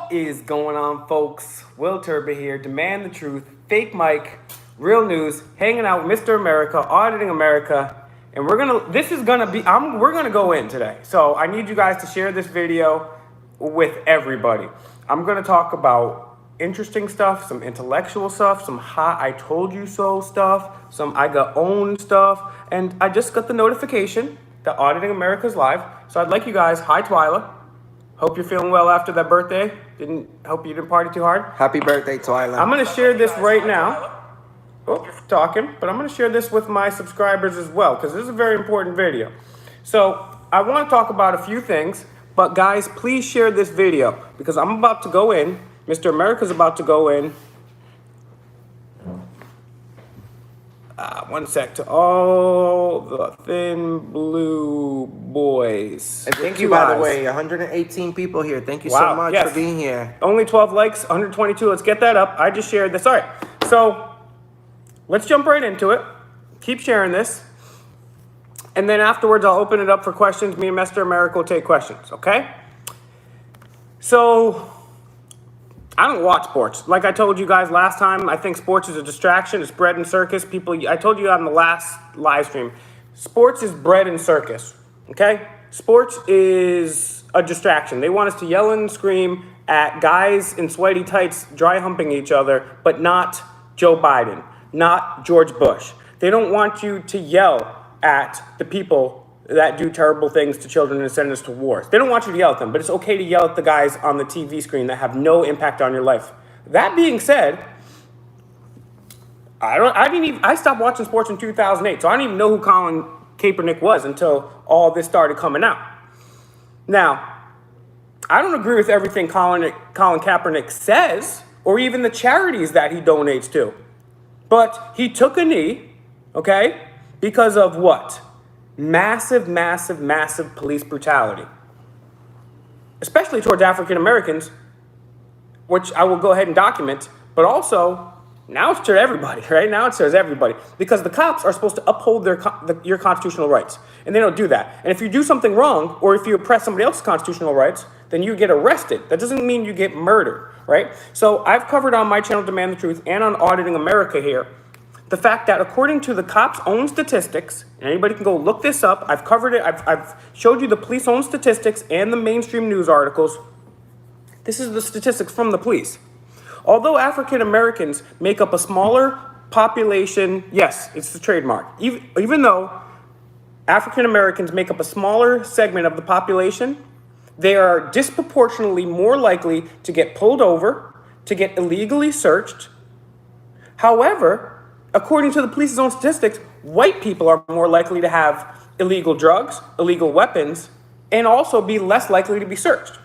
What is going on, folks? Will Turba here. Demand the truth. Fake Mike. Real news. Hanging out with Mr. America, Auditing America, and we're gonna go in today. So I need you guys to share this video with everybody. I'm gonna talk about interesting stuff, some intellectual stuff, some hot I told you so stuff, some I got owned stuff, and I just got the notification that Auditing America's live. So I'd like you guys. Hi, Twyla. Hope you're feeling well after that birthday. Hope you didn't party too hard. Happy birthday, Twyla. I'm gonna share this right now. Oh, talking, but I'm gonna share this with my subscribers as well because this is a very important video. So I want to talk about a few things, but guys, please share this video because I'm about to go in. Mr. America's about to go in. One sec to all the thin blue boys. And thank you, by the way, 118 people here. Thank you so much for being here. Only 12 likes, 122. Let's get that up. I just shared this. All right, so let's jump right into it. Keep sharing this. And then afterwards, I'll open it up for questions. Me and Mr. America will take questions, okay? So I don't watch sports. Like I told you guys last time, I think sports is a distraction. It's bread and circus. I told you on the last live stream, sports is bread and circus, okay? Sports is a distraction. They want us to yell and scream at guys in sweaty tights dry humping each other, but not Joe Biden, not George Bush. They don't want you to yell at the people that do terrible things to children and send us to wars. They don't want you to yell at them, but it's okay to yell at the guys on the TV screen that have no impact on your life. That being said, I stopped watching sports in 2008, so I didn't even know who Colin Kaepernick was until all this started coming out. Now, I don't agree with everything Colin Kaepernick says, or even the charities that he donates to. But he took a knee, okay, because of what? Massive, massive, massive police brutality, especially towards African Americans, which I will go ahead and document, but also now it's to everybody, right? Now it says everybody, because the cops are supposed to uphold your constitutional rights, and they don't do that. And if you do something wrong, or if you oppress somebody else's constitutional rights, then you get arrested. That doesn't mean you get murdered, right? So I've covered on my channel, Demand the Truth, and on Auditing America here, the fact that according to the cops' own statistics, and anybody can go look this up, I've covered it, I've showed you the police own statistics and the mainstream news articles. This is the statistics from the police. Although African Americans make up a smaller population, yes, it's the trademark, even though African Americans make up a smaller segment of the population, they are disproportionately more likely to get pulled over, to get illegally searched. However, according to the police's own statistics, white people are more likely to have illegal drugs, illegal weapons, and also be less likely to be searched.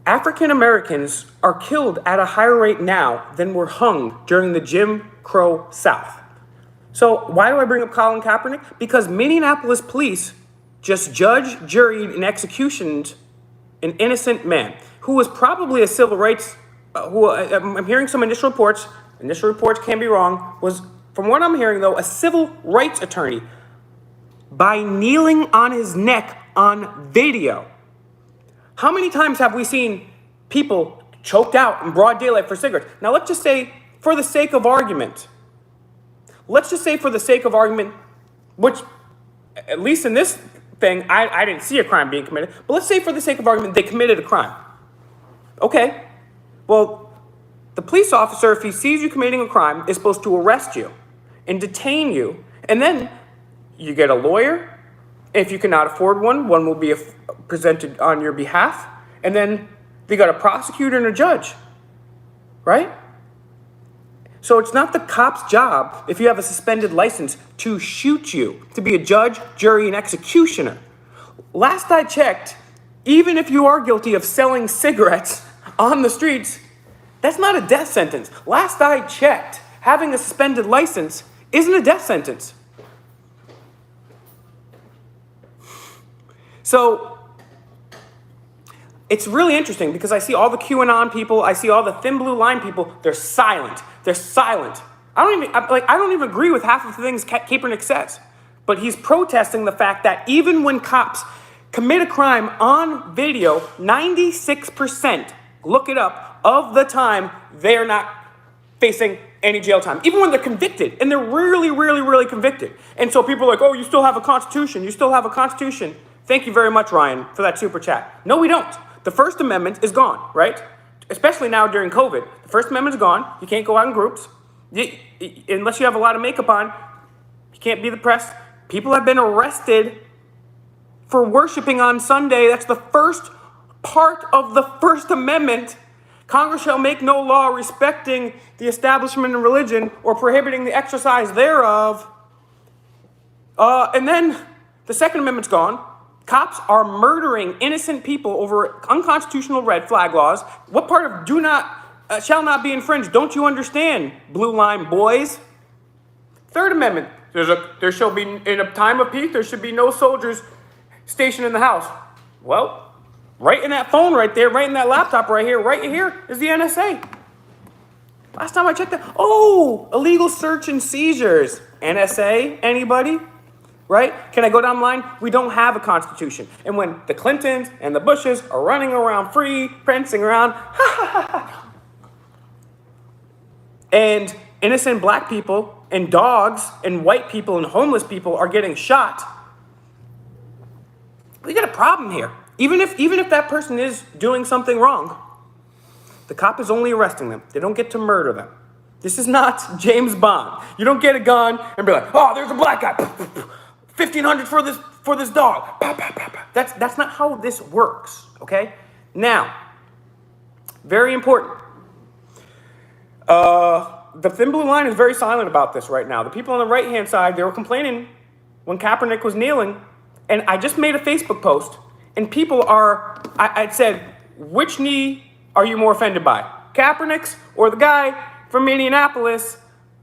African Americans are killed at a higher rate now than were hung during the Jim Crow South. So why do I bring up Colin Kaepernick? Because Minneapolis police just judged, juried, and executioned an innocent man who was probably a civil rights, I'm hearing some initial reports can be wrong, was, from what I'm hearing though, a civil rights attorney, by kneeling on his neck on video. How many times have we seen people choked out in broad daylight for cigarettes? Now let's just say, for the sake of argument, which, at least in this thing, I didn't see a crime being committed, but let's say for the sake of argument, they committed a crime. Okay, well, the police officer, if he sees you committing a crime, is supposed to arrest you and detain you. And then you get a lawyer. If you cannot afford one will be presented on your behalf. And then they got a prosecutor and a judge, right? So it's not the cop's job, if you have a suspended license, to shoot you, to be a judge, jury, and executioner. Last I checked, even if you are guilty of selling cigarettes on the streets, that's not a death sentence. Last I checked, having a suspended license isn't a death sentence. So it's really interesting because I see all the QAnon people, I see all the thin blue line people, they're silent. They're silent. I don't even agree with half of the things Kaepernick says, but he's protesting the fact that even when cops commit a crime on video, 96%, look it up, of the time they're not facing any jail time, even when they're convicted, and they're really convicted. And so people are like, oh, you still have a constitution, you still have a constitution. Thank you very much, Ryan, for that super chat. No, we don't. The First Amendment is gone, right? Especially now during COVID. The First Amendment is gone. You can't go out in groups. Unless you have a lot of makeup on, you can't be the press. People have been arrested for worshiping on Sunday. That's the first part of the First Amendment. Congress shall make no law respecting the establishment of religion or prohibiting the exercise thereof. And then the Second Amendment's gone. Cops are murdering innocent people over unconstitutional red flag laws. What part of shall not be infringed don't you understand, blue line boys? Third Amendment, there shall be, in a time of peace, there should be no soldiers stationed in the house. Well, right in that phone right there, right in that laptop right here is the NSA. Last time I checked that, illegal search and seizures. NSA, anybody? Right? Can I go down the line? We don't have a constitution. And when the Clintons and the Bushes are running around free, prancing around, and innocent black people and dogs and white people and homeless people are getting shot, we got a problem here. Even if that person is doing something wrong, the cop is only arresting them. They don't get to murder them. This is not James Bond. You don't get a gun and be like, oh, there's a black guy. 1,500 for this dog. That's not how this works, okay? Now, very important. The Thin Blue Line is very silent about this right now. The people on the right-hand side, they were complaining when Kaepernick was kneeling, and I just made a Facebook post, and people I said, which knee are you more offended by? Kaepernick's or the guy from Indianapolis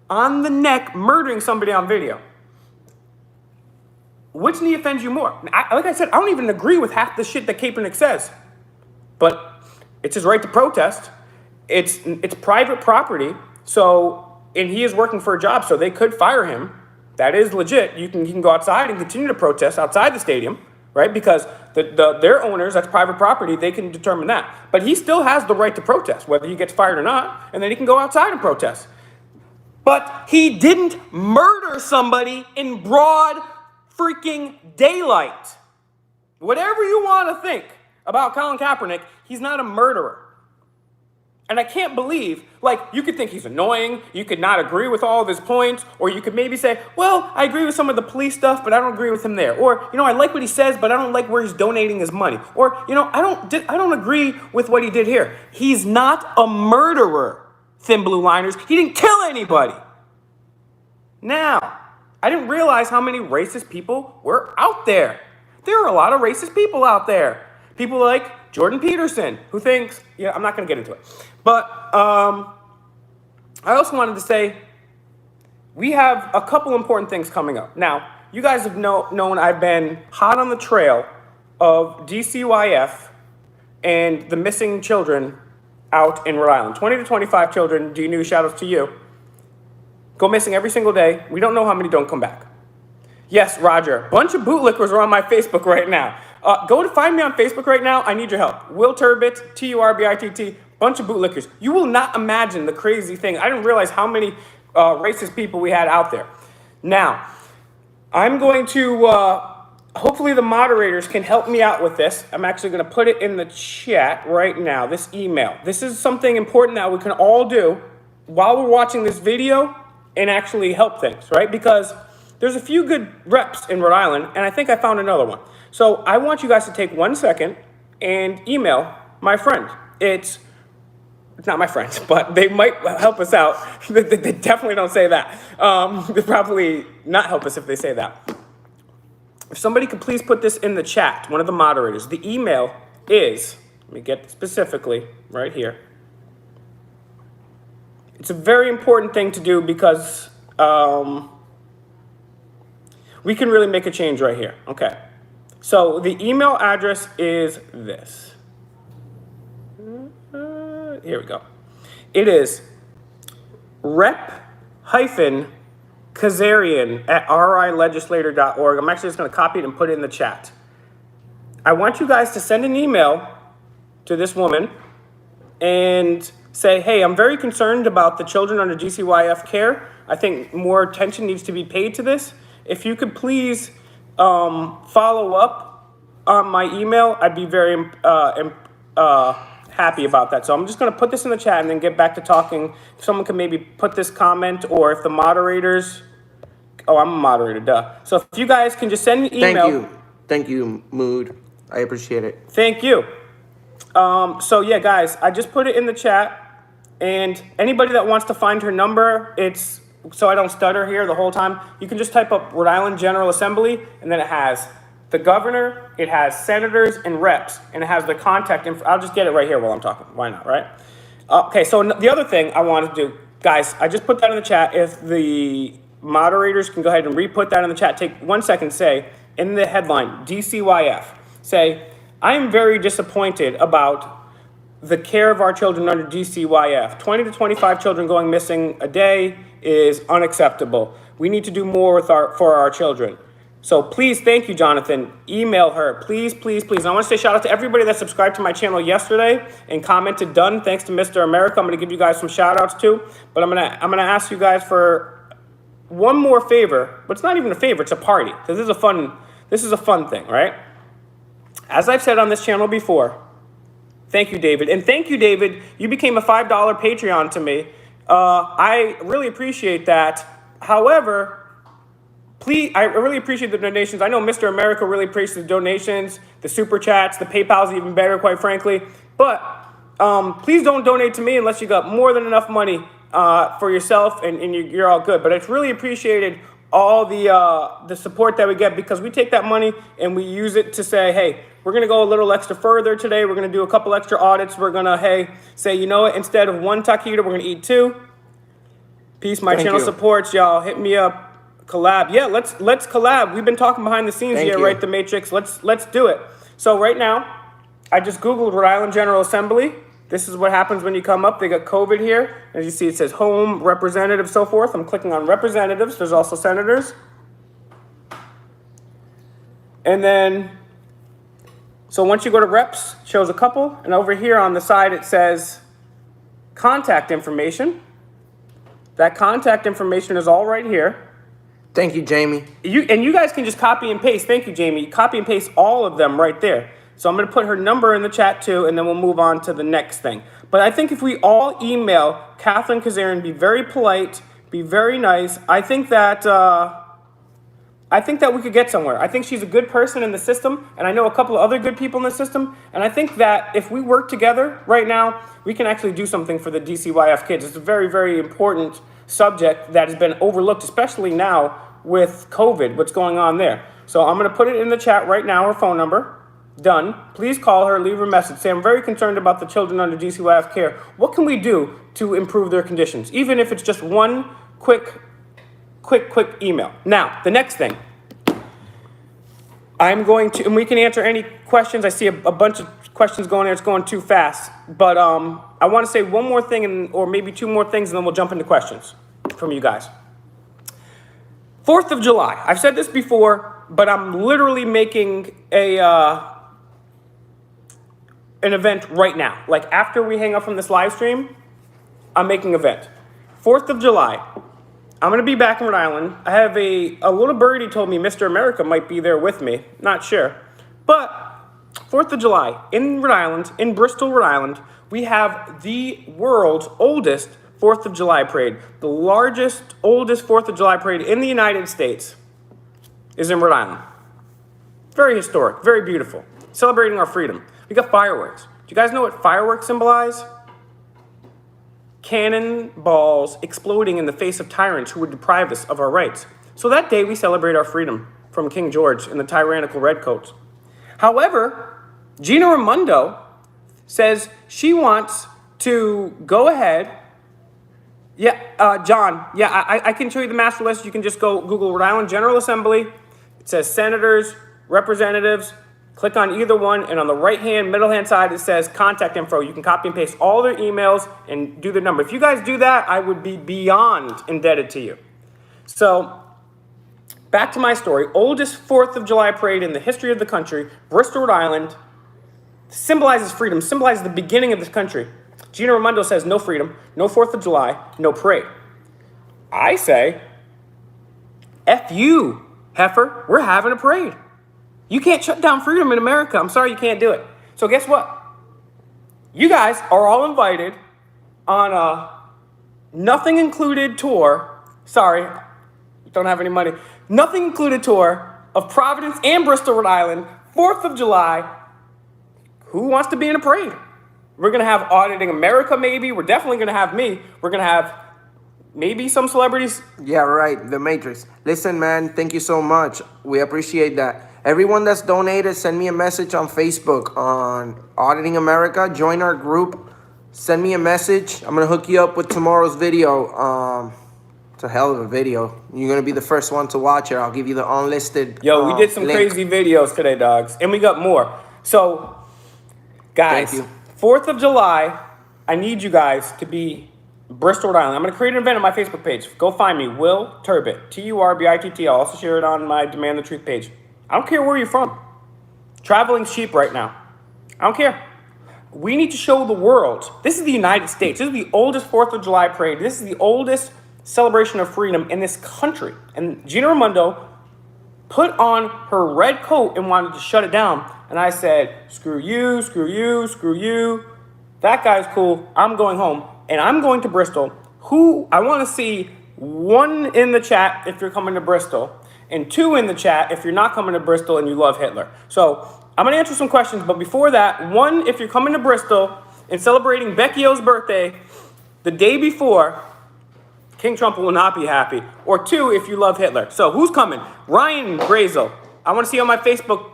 on the neck murdering somebody on video? Which knee offends you more? Like I said, I don't even agree with half the shit that Kaepernick says. But it's his right to protest. It's private property. And he is working for a job, so they could fire him. That is legit. He can go outside and continue to protest outside the stadium, right? Because their owners, that's private property, they can determine that. But he still has the right to protest, whether he gets fired or not, and then he can go outside and protest. But he didn't murder somebody in broad freaking daylight. Whatever you want to think about Colin Kaepernick, he's not a murderer. And I can't believe, you could think he's annoying, you could not agree with all of his points, or you could maybe say, well, I agree with some of the police stuff, but I don't agree with him there. Or, I like what he says, but I don't like where he's donating his money. Or, I don't agree with what he did here. He's not a murderer, Thin Blue Liners. He didn't kill anybody. Now, I didn't realize how many racist people were out there. There are a lot of racist people out there. People like Jordan Peterson, who thinks, I'm not going to get into it. But I also wanted to say, we have a couple important things coming up. Now, you guys have known I've been hot on the trail of DCYF and the missing children out in Rhode Island. 20 to 25 children, D-News, shout outs to you, go missing every single day. We don't know how many don't come back. Yes, Roger, a bunch of bootlickers are on my Facebook right now. Go to find me on Facebook right now. I need your help. Will Turbitt, Turbitt, bunch of bootlickers. You will not imagine the crazy thing. I didn't realize how many racist people we had out there. Now, I'm going to, hopefully the moderators can help me out with this. I'm actually going to put it in the chat right now, this email. This is something important that we can all do while we're watching this video and actually help things, right? Because there's a few good reps in Rhode Island, and I think I found another one. So I want you guys to take 1 second and email my friend. It's not my friends, but they might help us out. They definitely don't say that. They probably not help us if they say that. If somebody could please put this in the chat, one of the moderators. The email is, let me get specifically right here. It's a very important thing to do because we can really make a change right here. Okay. So the email address is this. Here we go. It is rep-kazarian@rilegislator.org. I'm actually just going to copy it and put it in the chat. I want you guys to send an email to this woman and say, hey, I'm very concerned about the children under DCYF care. I think more attention needs to be paid to this. If you could please follow up on my email, I'd be very happy about that. So I'm just going to put this in the chat and then get back to talking. If someone can maybe put this comment, or if the moderators, I'm a moderator, duh. So if you guys can just send an email. Thank you, Mood. I appreciate it. Thank you. So yeah, guys, I just put it in the chat, and anybody that wants to find her number, it's so I don't stutter here the whole time. You can just type up Rhode Island General Assembly, and then it has the governor, it has senators and reps, and it has the contact info. I'll just get it right here while I'm talking. Why not, right? Okay, so the other thing I wanted to do, guys, I just put that in the chat. If the moderators can go ahead and re-put that in the chat, take 1 second, say in the headline, DCYF, say, I am very disappointed about the care of our children under DCYF. 20 to 25 children going missing a day is unacceptable. We need to do more for our children. So please, thank you, Jonathan. Email her, please, please, please. And I want to say shout out to everybody that subscribed to my channel yesterday and commented done. Thanks to Mr. America. I'm going to give you guys some shout outs too. But I'm gonna ask you guys for one more favor. But it's not even a favor, it's a party. This is a fun thing, right? As I've said on this channel before, thank you, David. And thank you, David. You became a $5 Patreon to me. I really appreciate that. However, please, I really appreciate the donations. I know Mr. America really appreciates the donations, the super chats, the PayPal's even better, quite frankly. But please don't donate to me unless you got more than enough money for yourself, and you're all good. But it's really appreciated all the support that we get, because we take that money and we use it to say, hey, we're going to go a little extra further today. We're going to do a couple extra audits. We're going to, say, you know what, instead of one taquito, we're going to eat two. Peace. My channel supports y'all. Hit me up. Collab. Yeah, let's collab. We've been talking behind the scenes here, right? The Matrix. Let's do it. So right now, I just Googled Rhode Island General Assembly. This is what happens when you come up. They got COVID here. As you see, it says home, representative, so forth. I'm clicking on representatives. There's also senators. And then, so once you go to reps, it shows a couple. And over here on the side, it says contact information. That contact information is all right here. Thank you, Jamie. You guys can just copy and paste. Thank you, Jamie. Copy and paste all of them right there. So I'm going to put her number in the chat too, and then we'll move on to the next thing. But I think if we all email Catherine Kazarian, be very polite, be very nice, I think that we could get somewhere. I think she's a good person in the system, and I know a couple of other good people in the system. And I think that if we work together right now, we can actually do something for the DCYF kids. It's a very, very important subject that has been overlooked, especially now with COVID, what's going on there. So I'm going to put it in the chat right now, her phone number. Done. Please call her, leave her a message. Say, I'm very concerned about the children under DCYF care. What can we do to improve their conditions? Even if it's just one quick email. Now, the next thing. I'm going to, and we can answer any questions. I see a bunch of questions going there. It's going too fast. But I want to say one more thing, or maybe two more things, and then we'll jump into questions from you guys. 4th of July. I've said this before, but I'm literally making an event right now. Like after we hang up from this live stream, I'm making an event. 4th of July. I'm going to be back in Rhode Island. I have a little birdie told me Mr. America might be there with me. Not sure. But 4th of July in Rhode Island, in Bristol, Rhode Island, we have the world's oldest 4th of July parade. The largest, oldest 4th of July parade in the United States is in Rhode Island. Very historic, very beautiful. Celebrating our freedom. We got fireworks. Do you guys know what fireworks symbolize? Cannonballs exploding in the face of tyrants who would deprive us of our rights. So that day we celebrate our freedom from King George and the tyrannical redcoats. However, Gina Raimondo says she wants to go ahead. Yeah, John, I can show you the master list. You can just go Google Rhode Island General Assembly. It says senators, representatives. Click on either one, and on the right-hand, middle-hand side, it says contact info. You can copy and paste all their emails and do their number. If you guys do that, I would be beyond indebted to you. So back to my story. Oldest 4th of July parade in the history of the country, Bristol, Rhode Island, symbolizes freedom, symbolizes the beginning of this country. Gina Raimondo says no freedom, no 4th of July, no parade. I say, F you, heifer, we're having a parade. You can't shut down freedom in America. I'm sorry you can't do it. So guess what? You guys are all invited on a nothing included tour. Sorry, don't have any money. Nothing included tour of Providence and Bristol, Rhode Island, 4th of July. Who wants to be in a parade? We're going to have Auditing America, maybe. We're definitely going to have me. We're going to have maybe some celebrities. Yeah, right. The Matrix. Listen, man, thank you so much. We appreciate that. Everyone that's donated, send me a message on Facebook on Auditing America. Join our group. Send me a message. I'm going to hook you up with tomorrow's video. It's a hell of a video. You're going to be the first one to watch it. I'll give you the unlisted Yo, we did some link. crazy videos today, dogs. And we got more. So, guys, Thank you. 4th of July, I need you guys to be Bristol, Rhode Island. I'm going to create an event on my Facebook page. Go find me, Will Turbit, Turbitt. I'll also share it on my Demand the Truth page. I don't care where you're from. Traveling's cheap right now. I don't care. We need to show the world. This is the United States. This is the oldest 4th of July parade. This is the oldest celebration of freedom in this country. And Gina Raimondo put on her red coat and wanted to shut it down. And I said, screw you, screw you, screw you. That guy's cool. I'm going home. And I'm going to Bristol. I want to see 1 in the chat if you're coming to Bristol. And 2 in the chat if you're not coming to Bristol and you love Hitler. So I'm going to answer some questions. But before that, 1, if you're coming to Bristol and celebrating Becky O's birthday the day before, King Trump will not be happy. Or 2, if you love Hitler. So who's coming? Ryan Brazel. I want to see you on my Facebook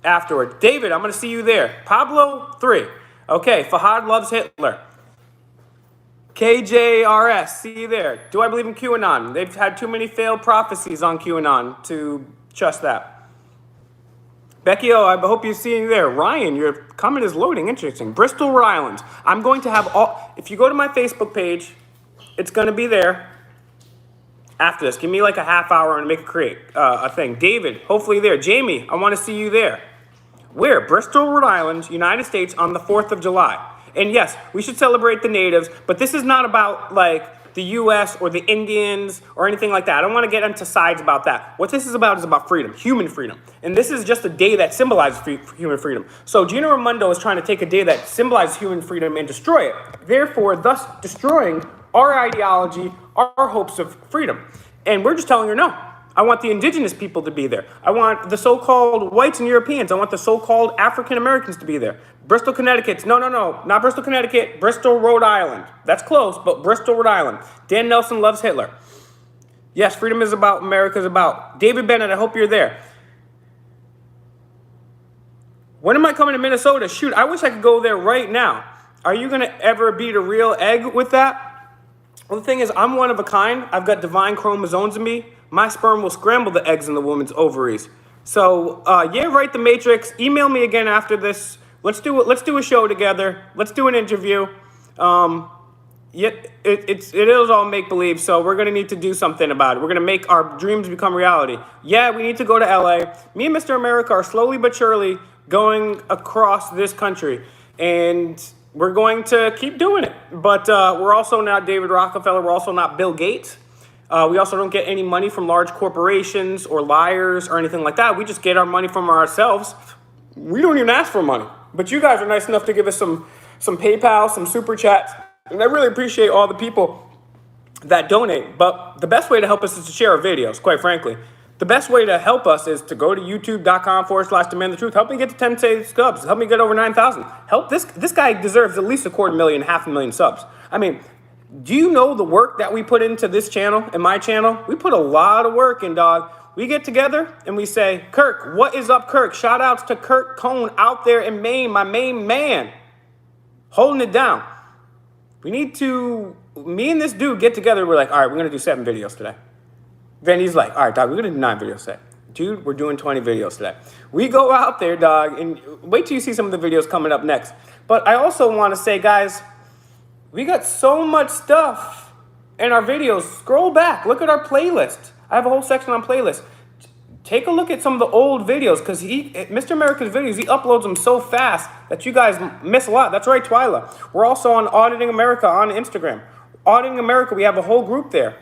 afterward. David, I'm going to see you there. Pablo, 3. Okay, Fahad loves Hitler. KJRS, see you there. Do I believe in QAnon? They've had too many failed prophecies on QAnon to trust that. Becky O, I hope you see you there. Ryan, your comment is loading. Interesting. Bristol, Rhode Island. I'm going to have all... If you go to my Facebook page, it's going to be there after this. Give me like a half hour and make a thing. David, hopefully there. Jamie, I want to see you there. Where? Bristol, Rhode Island, United States on the 4th of July. And yes, we should celebrate the natives, but this is not about like the U.S. or the Indians or anything like that. I don't want to get into sides about that. What this is about freedom, human freedom. And this is just a day that symbolizes human freedom. So Gina Raimondo is trying to take a day that symbolizes human freedom and destroy it, therefore thus destroying our ideology, our hopes of freedom. And we're just telling her no. I want the indigenous people to be there. I want the so-called whites and Europeans. I want the so-called African Americans to be there. Bristol, Connecticut. No, not Bristol, Connecticut. Bristol, Rhode Island. That's close, but Bristol, Rhode Island. Dan Nelson loves Hitler. Yes, freedom is about, America's about. David Bennett, I hope you're there. When am I coming to Minnesota? Shoot, I wish I could go there right now. Are you going to ever beat a real egg with that? Well, the thing is, I'm one of a kind. I've got divine chromosomes in me. My sperm will scramble the eggs in the woman's ovaries. So, yeah, right, The Matrix. Email me again after this. Let's do a show together. Let's do an interview. Yeah, it is all make-believe, so we're going to need to do something about it. We're going to make our dreams become reality. Yeah, we need to go to LA. Me and Mr. America are slowly but surely going across this country, and we're going to keep doing it. But we're also not David Rockefeller. We're also not Bill Gates. We also don't get any money from large corporations or liars or anything like that. We just get our money from ourselves. We don't even ask for money. But you guys are nice enough to give us some PayPal, some super chats. And I really appreciate all the people that donate. But the best way to help us is to share our videos, quite frankly. The best way to help us is to go to youtube.com/Demand the Truth. Help me get to 10K subs. Help me get over 9,000. Help this guy deserves at least 250,000, 500,000 subs. I mean, do you know the work that we put into this channel and my channel? We put a lot of work in, dog. We get together and we say, Kirk, what is up, Kirk? Shout outs to Kirk Cohn out there in Maine, my main man, holding it down. We need to, me and this dude get together. We're like, all right, we're going to do 7 videos today. Then he's like, all right, dog, we're going to do 9 videos today. Dude, we're doing 20 videos today. We go out there, dog, and wait till you see some of the videos coming up next. But I also want to say, guys, we got so much stuff in our videos. Scroll back. Look at our playlist. I have a whole section on playlists. take a look at some of the old videos, because Mr. America's videos, he uploads them so fast that you guys miss a lot. That's right, Twyla. We're also on Auditing America on Instagram. Auditing America, we have a whole group there.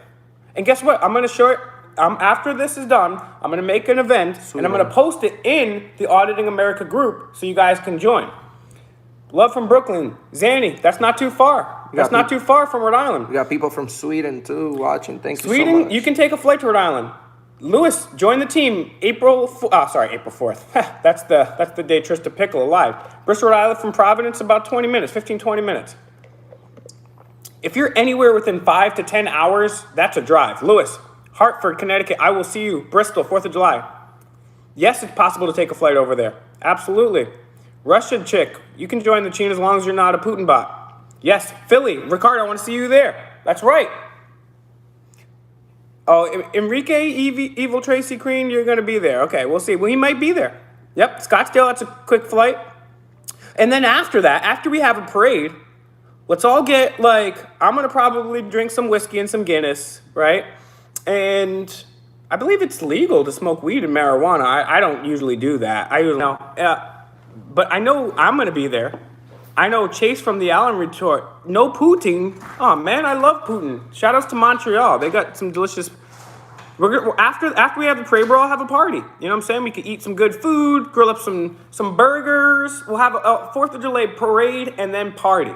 And guess what? I'm going to show it. After this is done, I'm going to make an event, and I'm going to post it in the Auditing America group so you guys can join. Love from Brooklyn. Zanny, that's not too far. That's not too far from Rhode Island. We got people from Sweden, too, watching. Thank you so Sweden, much. you can take a flight to Rhode Island. Lewis, join the team April 4th. that's the day Trista Pickle alive. Bristol, Rhode Island from Providence, about 20 minutes, 15, 20 minutes. If you're anywhere within 5 to 10 hours, that's a drive. Lewis, Hartford, Connecticut, I will see you. Bristol, 4th of July. Yes, it's possible to take a flight over there. Absolutely. Russian chick, you can join the team as long as you're not a Putin bot. Yes, Philly, Ricardo, I want to see you there. That's right. Oh, Enrique, Evil Tracy Green, you're going to be there. Okay, we'll see. Well, he might be there. Yep, Scottsdale, that's a quick flight. And then after that, after we have a parade, let's all get, I'm going to probably drink some whiskey and some Guinness, right? And I believe it's legal to smoke weed and marijuana. I don't usually do that. I usually know. But I know I'm going to be there. I know Chase from the Allen Retort. No Putin. Oh, man, I love Putin. Shout outs to Montreal. They got some delicious... After we have the parade, we'll all have a party. You know what I'm saying? We could eat some good food, grill up some burgers. We'll have a 4th of July parade and then party.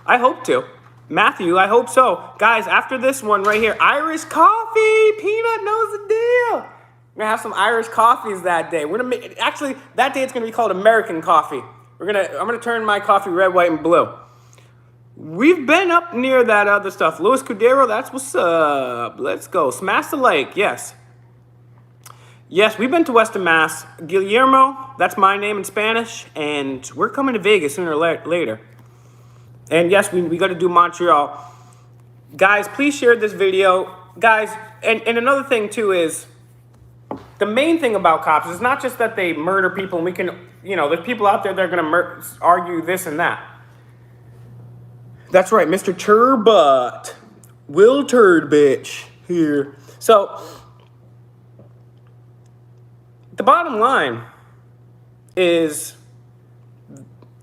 I hope to. Matthew, I hope so. Guys, after this one right here, Irish coffee. Peanut knows the deal. We're going to have some Irish coffees that day. We're gonna actually, that day it's going to be called American coffee. I'm gonna turn my coffee red, white, and blue. We've been up near that other stuff. Luis Cudero, that's what's up. Let's go. Smash the Lake, yes. Yes, we've been to Western Mass. Guillermo, that's my name in Spanish. And we're coming to Vegas sooner or later. And yes, we got to do Montreal. Guys, please share this video. Guys, and another thing too is, the main thing about cops is not just that they murder people and we can, there's people out there that are going to argue this and that. That's right, Mr. Turbutt. Will Turd bitch here. So, the bottom line is,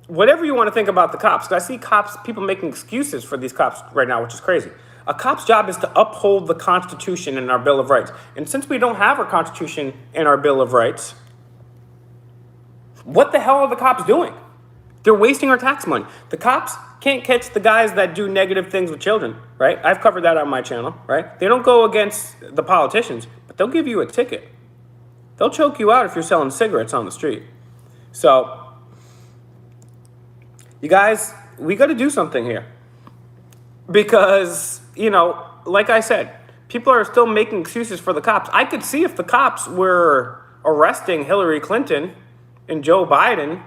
whatever you want to think about the cops, because I see people making excuses for these cops right now, which is crazy. A cop's job is to uphold the Constitution and our Bill of Rights. And since we don't have our Constitution and our Bill of Rights, what the hell are the cops doing? They're wasting our tax money. The cops can't catch the guys that do negative things with children, right? I've covered that on my channel, right? They don't go against the politicians, but they'll give you a ticket. They'll choke you out if you're selling cigarettes on the street. So, you guys, we got to do something here. Because, like I said, people are still making excuses for the cops. I could see if the cops were arresting Hillary Clinton and Joe Biden,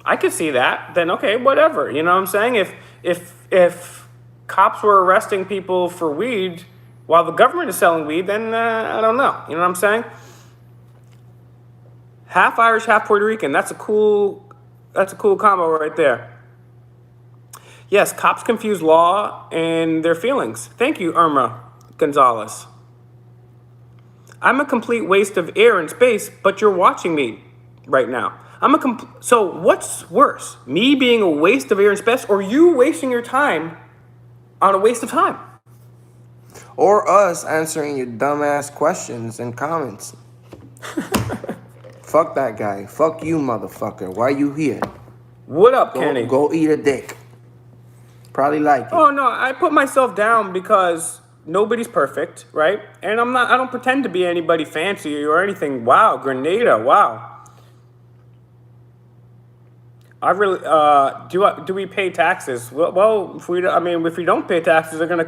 I could see that. Then, okay, whatever. You know what I'm saying? If cops were arresting people for weed while the government is selling weed, then I don't know. You know what I'm saying? Half Irish, half Puerto Rican. That's a cool combo right there. Yes, cops confuse law and their feelings. Thank you, Irma Gonzalez. I'm a complete waste of air and space, but you're watching me right now. So what's worse? Me being a waste of air and space, or you wasting your time on a waste of time? Or us answering your dumbass questions and comments. Fuck that guy. Fuck you, motherfucker. Why you here? What up, Kenny? Go eat a dick. Probably like it. Oh, no, I put myself down because nobody's perfect, right? And I don't pretend to be anybody fancy or anything. Wow, Grenada, wow. I really, do we pay taxes? Well, if we don't pay taxes, they're going to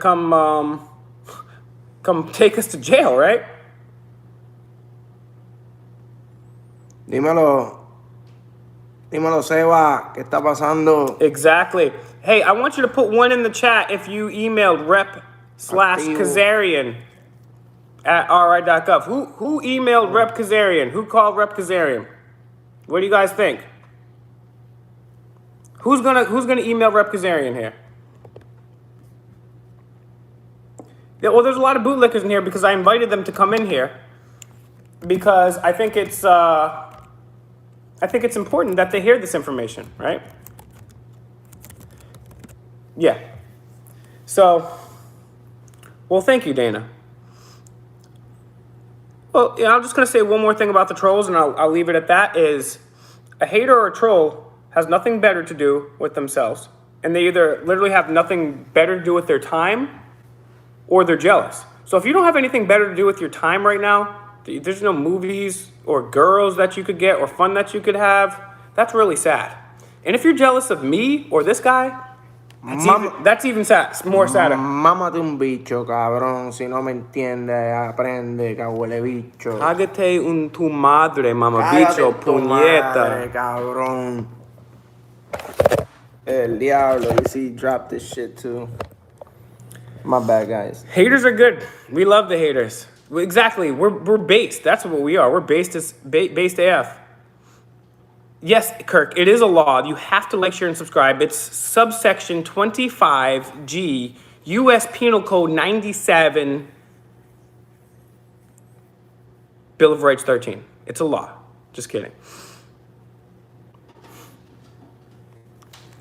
come take us to jail, right? Dímelo, Seba, ¿qué está pasando? Exactly. Hey, I want you to put one in the chat if you emailed rep/Kazarian at ri.gov. Who emailed Rep Kazarian? Who called Rep Kazarian? What do you guys think? Who's gonna email Rep Kazarian here? Yeah, well, there's a lot of bootlickers in here because I invited them to come in here. because I think it's important that they hear this information, right? Yeah. So, well, thank you, Dana. Well, yeah, I'm just gonna say one more thing about the trolls, and I'll leave it at that. Is a hater or a troll has nothing better to do with themselves, and they either literally have nothing better to do with their time, or they're jealous. So if you don't have anything better to do with your time right now, there's no movies or girls that you could get or fun that you could have, that's really sad. And if you're jealous of me or this guy, that's even sad, more sadder. Mámate un bicho, cabrón. Si no me entiendes, aprende, cahuele bicho. Cágate un tu madre, mamabicho, Cállate tu madre, puñeta. cabrón. El diablo. You see, drop this shit too. My bad, guys. Haters are good. We love the haters. Exactly. We're based. That's what we are. We're based AF. Yes, Kirk, it is a law. You have to like, share, and subscribe. It's subsection 25G, U.S. Penal Code 97, Bill of Rights 13. It's a law. Just kidding.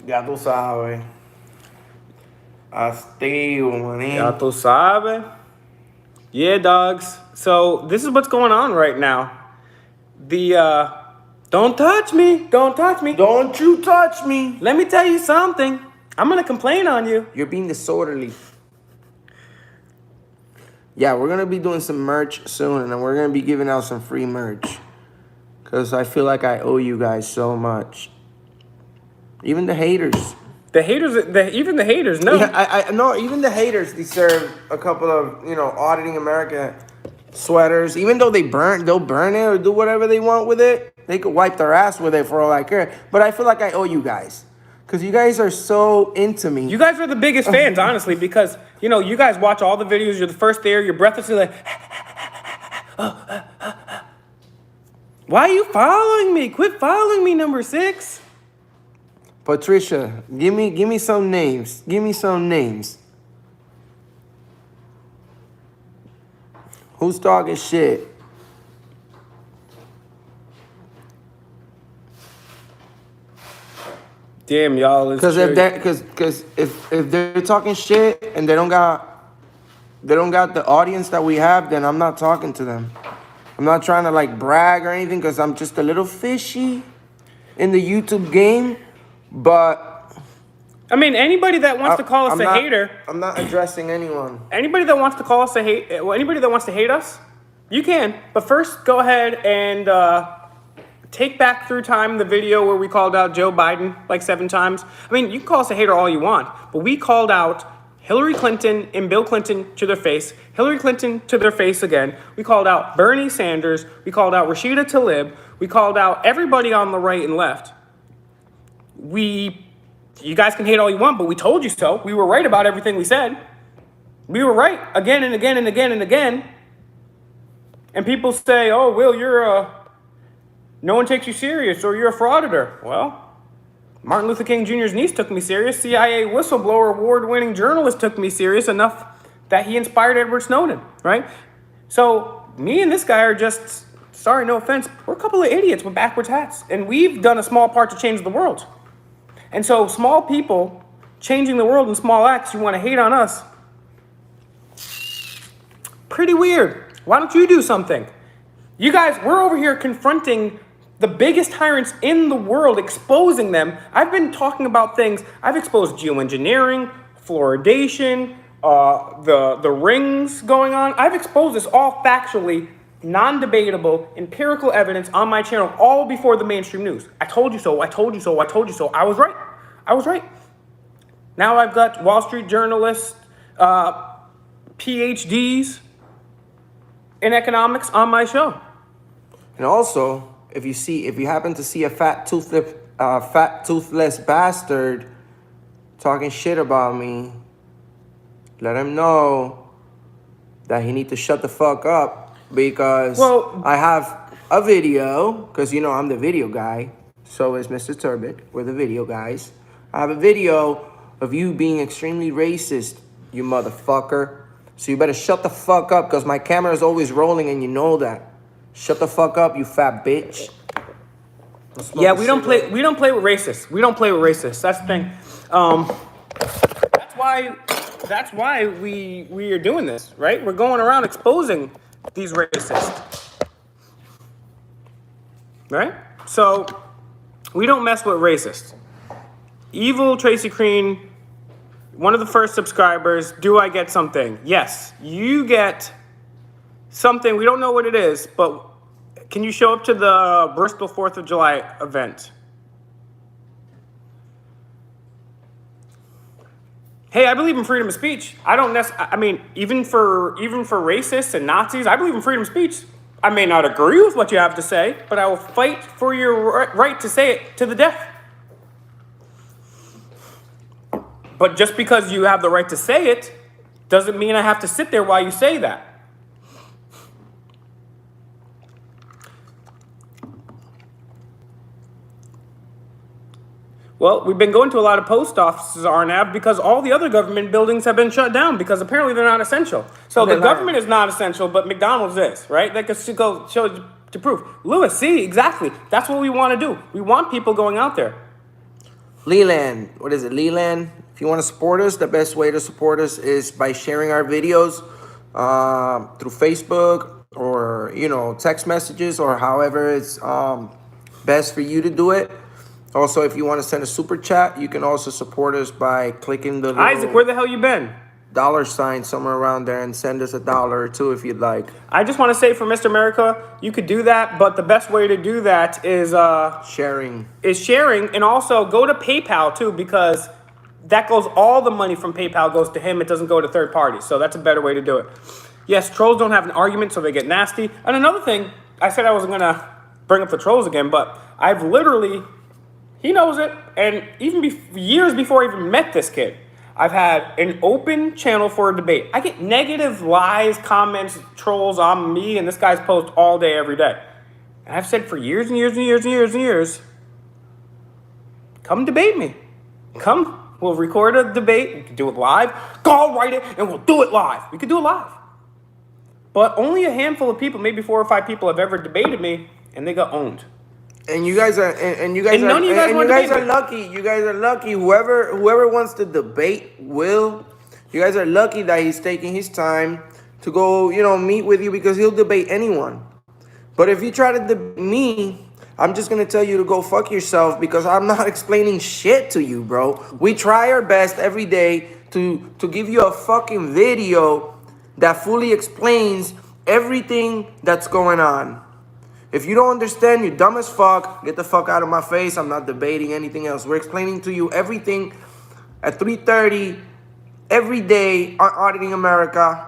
Ya tú sabes. Activo, manín. Ya tú sabes. Yeah, dogs. So this is what's going on right now. Don't touch me. Don't touch me. Don't you touch me. Let me tell you something. I'm going to complain on you. You're being disorderly. Yeah, we're going to be doing some merch soon, and we're going to be giving out some free merch. Because I feel like I owe you guys so much. Even the haters. The haters, even the haters, no. Yeah, no, even the haters deserve a couple of, Auditing America sweaters. Even though they'll burn it or do whatever they want with it. They could wipe their ass with it for all I care. But I feel like I owe you guys. Because you guys are so into me. You guys are the biggest fans, honestly, because, you guys watch all the videos. You're the first there. You're breathlessly like, why are you following me? Quit following me, number 6. Patricia, give me some names. Give me some names. Who's talking shit? Damn, y'all. Because if they're talking shit and they don't got the audience that we have, then I'm not talking to them. I'm not trying to brag or anything because I'm just a little fishy in the YouTube game. But I mean, anybody that wants to call us a hater, I'm not addressing anyone. Anybody that wants to call us anybody that wants to hate us, you can. But first, go ahead and take back through time the video where we called out Joe Biden like 7 times. I mean, you can call us a hater all you want, but we called out Hillary Clinton and Bill Clinton to their face, Hillary Clinton to their face again. We called out Bernie Sanders. We called out Rashida Tlaib. We called out everybody on the right and left. You guys can hate all you want, but we told you so. We were right about everything we said. We were right again and again and again and again. And people say, oh, Will, no one takes you serious or you're a frauditor. Well, Martin Luther King Jr.'s niece took me serious. CIA whistleblower award-winning journalist took me serious enough that he inspired Edward Snowden, right? So me and this guy are just, sorry, no offense, we're a couple of idiots with backwards hats. And we've done a small part to change the world. And so small people changing the world in small acts, you want to hate on us. Pretty weird. Why don't you do something? You guys, we're over here confronting the biggest tyrants in the world, exposing them. I've been talking about things. I've exposed geoengineering, fluoridation, the rings going on. I've exposed this all factually, non-debatable, empirical evidence on my channel, all before the mainstream news. I told you so, I told you so, I told you so. I was right. I was right. Now I've got Wall Street journalists, PhDs in economics on my show. And also, if you happen to see a fat toothless bastard talking shit about me, let him know that he need to shut the fuck up. Because I have a video, because I'm the video guy. So is Mr. Turbid. We're the video guys. I have a video of you being extremely racist, you motherfucker. So you better shut the fuck up, because my camera is always rolling and you know that. Shut the fuck up, you fat bitch. Yeah, we don't play. We don't play with racists. We don't play with racists. That's the thing. That's why. That's why we are doing this, right? We're going around exposing these racists, right? So we don't mess with racists. Evil Tracy Crean, one of the first subscribers. Do I get something? Yes, you get something. We don't know what it is, but can you show up to the Bristol 4th of July event? Hey, I believe in freedom of speech. I don't I mean, even for racists and Nazis, I believe in freedom of speech. I may not agree with what you have to say, but I will fight for your right to say it to the death. But just because you have the right to say it doesn't mean I have to sit there while you say that. Well, we've been going to a lot of post offices, Arnav, because all the other government buildings have been shut down because apparently they're not essential. So the government is not essential, but McDonald's is, right? That could go show to proof. Lewis, see, exactly. That's what we want to do. We want people going out there. Leland, what is it, Leland? If you want to support us, the best way to support us is by sharing our videos through Facebook or, text messages or however it's best for you to do it. Also, if you want to send a super chat, you can also support us by clicking the Isaac, where the hell you been? $sign somewhere around there and send us $1 or $2 if you'd like. I just want to say for Mr. America, you could do that, but the best way to do that is sharing. And also go to PayPal too, because that goes, all the money from PayPal goes to him. It doesn't go to third parties. So that's a better way to do it. Yes, trolls don't have an argument, so they get nasty. And another thing, I said I wasn't going to bring up the trolls again, but I've literally, he knows it, and even years before I even met this kid, I've had an open channel for a debate. I get negative lies, comments, trolls on me and this guy's post all day, every day. And I've said for years and years and years and years and years, come debate me. Come, we'll record a debate. We can do it live. I'll write it and we'll do it live. We could do it live. But only a handful of people, maybe 4 or 5 people, have ever debated me, and they got owned. And you guys are, and you guys and are, none of you guys, and you guys are lucky. You guys are lucky. Whoever wants to debate will. You guys are lucky that he's taking his time to go, meet with you, because he'll debate anyone. But if you try to debate me, I'm just gonna tell you to go fuck yourself, because I'm not explaining shit to you, bro. We try our best every day to give you a fucking video that fully explains everything that's going on. If you don't understand, you're dumb as fuck. Get the fuck out of my face. I'm not debating anything else. We're explaining to you everything at 3:30 every day on Auditing America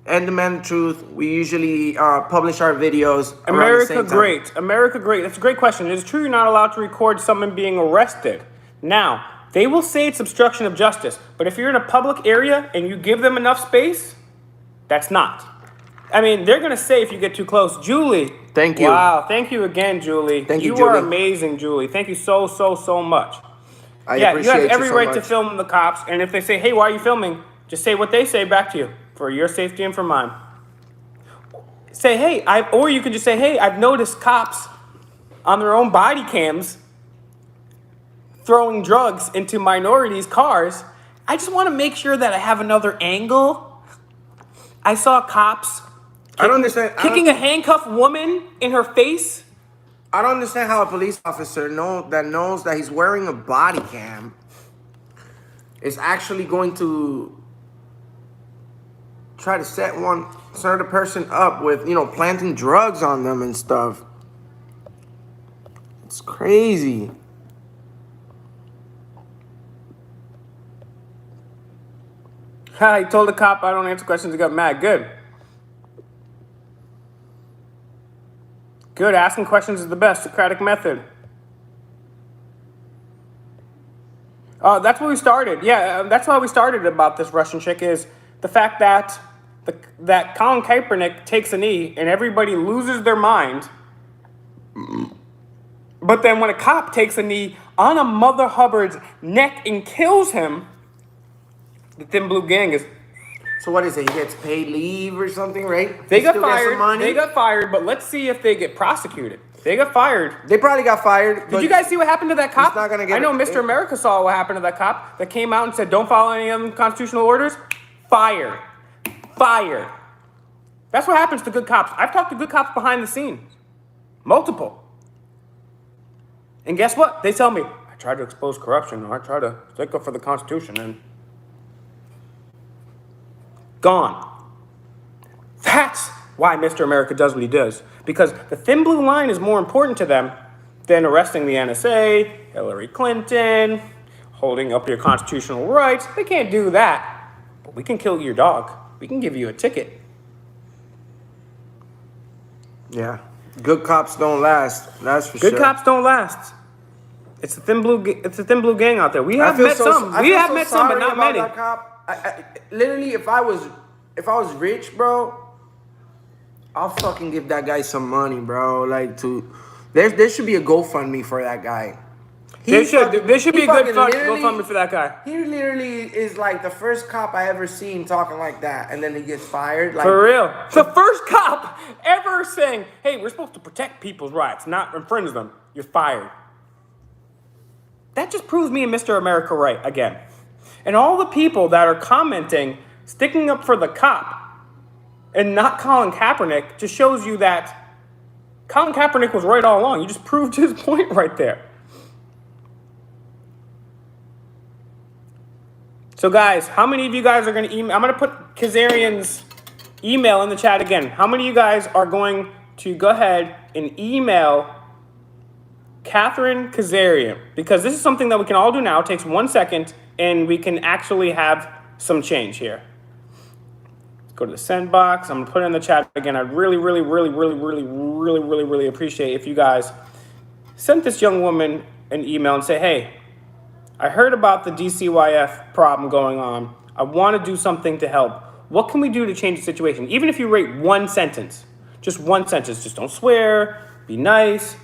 and Demand the Truth. We usually publish our videos. America great. America great. That's a great question. It is true you're not allowed to record someone being arrested. Now, they will say it's obstruction of justice. But if you're in a public area and you give them enough space, that's not. I mean, they're going to say if you get too close. Julie. Thank you. Wow. Thank you again, Julie. Thank you, You Julie. are amazing, Julie. Thank you so, so, so much. I you appreciate have every so right much. to film the cops. And if they say, hey, why are you filming? Just say what they say back to you for your safety and for mine. Say, hey, or you could just say, hey, I've noticed cops on their own body cams throwing drugs into minorities' cars. I just want to make sure that I have another angle. I saw cops I don't understand. kicking a handcuffed woman in her face. I don't understand how a police officer knows that he's wearing a body cam is actually going to try to set the person up with, planting drugs on them and stuff. It's crazy. I told the cop I don't answer questions. He got mad. Good. Good. Asking questions is the best. Socratic method. That's where we started. Yeah, that's why we started about this Russian chick, is the fact that that Colin Kaepernick takes a knee and everybody loses their mind. But then when a cop takes a knee on a Mother Hubbard's neck and kills him, the Thin Blue Gang is So what is it? He gets paid leave or something, right? They He got still gets some fired. money? They got fired, but let's see if they get prosecuted. They got fired. They probably got fired. Did you guys see what happened to that cop? not gonna get I know it. Mr. America saw what happened to that cop that came out and said, don't follow any unconstitutional orders. Fired. Fired. That's what happens to good cops. I've talked to good cops behind the scenes. Multiple. And guess what? They tell me, I try to expose corruption, or I try to stick up for the Constitution, and gone. That's why Mr. America does what he does. Because the thin blue line is more important to them than arresting the NSA, Hillary Clinton, holding up your constitutional rights. They can't do that. But we can kill your dog. We can give you a ticket. Yeah. Good cops don't last. That's for sure. Good cops don't last. It's a thin blue. It's a thin blue gang out there. We have met some. I We feel have so met some, but sorry not about many. that cop. Literally, if I was rich, bro, I'll fucking give that guy some money, bro. Like there should be a GoFundMe for that guy. There should be a good fucking GoFundMe for that guy. He literally is like the first cop I ever seen talking like that, and then he gets fired. Like, For real. The first cop ever saying, hey, we're supposed to protect people's rights, not infringe them. You're fired. That just proves me and Mr. America right again. And all the people that are commenting, sticking up for the cop, and not Colin Kaepernick just shows you that Colin Kaepernick was right all along. You just proved his point right there. So guys, how many of you guys are going to email? I'm going to put Kazarian's email in the chat again. How many of you guys are going to go ahead and email Catherine Kazarian? Because this is something that we can all do now. It takes 1 second, and we can actually have some change here. Let's go to the send box. I'm going to put it in the chat again. I'd really appreciate if you guys sent this young woman an email and say, hey, I heard about the DCYF problem going on. I want to do something to help. What can we do to change the situation? Even if you rate one sentence, just one sentence, just don't swear, be nice.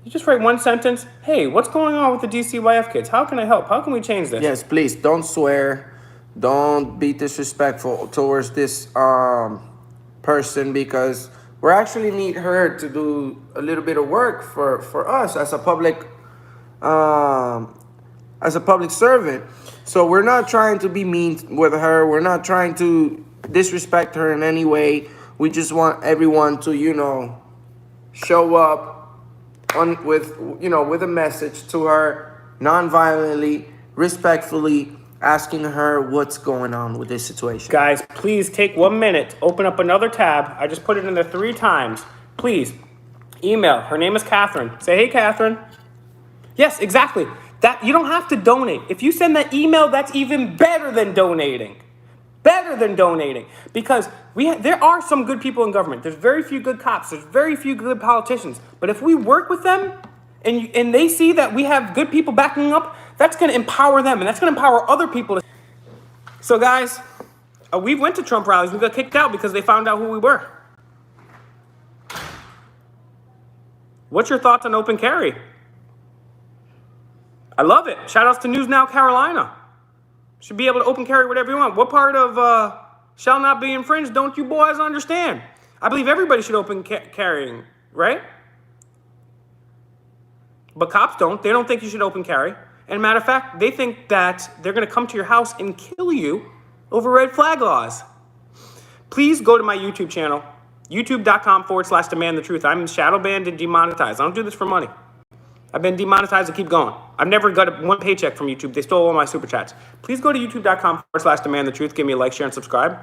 You just write one sentence. Hey, what's going on with the DCYF kids? How can I help? How can we change this? Yes, please don't swear. Don't be disrespectful towards this person, because we actually need her to do a little bit of work for us as a public servant. So we're not trying to be mean with her. We're not trying to disrespect her in any way. We just want everyone to, show up with a message to her, non-violently, respectfully, asking her what's going on with this situation. Guys, please take 1 minute, open up another tab. I just put it in there 3 times. Please, email. Her name is Catherine. Say, hey, Catherine. Yes, exactly. That you don't have to donate. If you send that email, that's even better than donating. Better than donating. Because there are some good people in government. There's very few good cops. There's very few good politicians. But if we work with them and they see that we have good people backing up, that's going to empower them. And that's going to empower other people. So guys, we went to Trump rallies. We got kicked out because they found out who we were. What's your thoughts on open carry? I love it. Shout outs to News Now Carolina. Should be able to open carry whatever you want. What part of shall not be infringed don't you boys understand? I believe everybody should open carrying, right? But cops don't. They don't think you should open carry. And matter of fact, they think that they're going to come to your house and kill you over red flag laws. Please go to my YouTube channel, youtube.com/demand the truth. I'm shadow banned and demonetized. I don't do this for money. I've been demonetized and keep going. I've never got one paycheck from YouTube. They stole all my super chats. Please go to youtube.com/demand the truth. Give me a like, share, and subscribe.